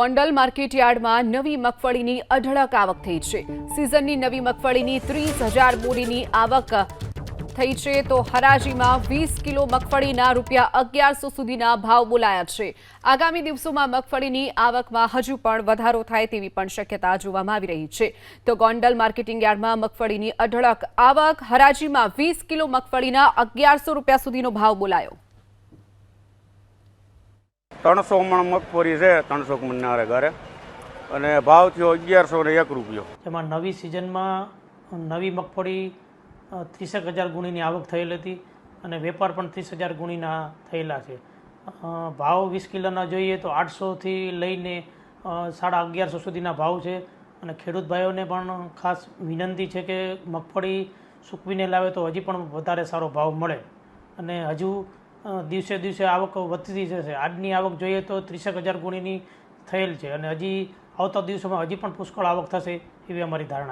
ગોંડલ માર્કેટયાર્ડમાં નવી મગફળીની અઢળક આવક થઈ છે। સિઝનની નવી મગફળીની 30,000 બોરીની આવક થઈ છે તો હરાજીમાં 20 કિલો મગફળીના ₹1100 સુધીના ભાવ બોલાયા છે। આગામી દિવસોમાં મગફળીની આવકમાં હજુ પણ વધારો થાય તેવી પણ શક્યતા જોવામાં આવી રહી છે। તો ગોંડલ માર્કેટિંગ યાર્ડમાં મગફળીની અઢળક આવક, હરાજીમાં 20 કિલો મગફળીના ₹1100 સુધીનો ભાવ બોલાયો। 300 મણ મગફળી છે, 300 મણના ઘરે, અને ભાવ થયો ₹1101। એમાં નવી સિઝનમાં નવી મગફળી 30,000 ગુણીની આવક થયેલ હતી અને વેપાર પણ 30,000 ગુણીના થયેલા છે। ભાવ 20 કિલોના જોઈએ તો 800થી લઈને 1150 સુધીના ભાવ છે અને ખેડૂત ભાઈઓને પણ ખાસ વિનંતી છે કે મગફળી સૂકવીને લાવે તો હજી પણ વધારે સારો ભાવ મળે અને હજુ દિવસે દિવસે આવક વધતી જશે। આજની આવક જોઈએ તો 30,000 ગુણીની થયેલ છે અને હજી આવતા દિવસોમાં હજી પણ પુષ્કળ આવક થશે એવી અમારી ધારણા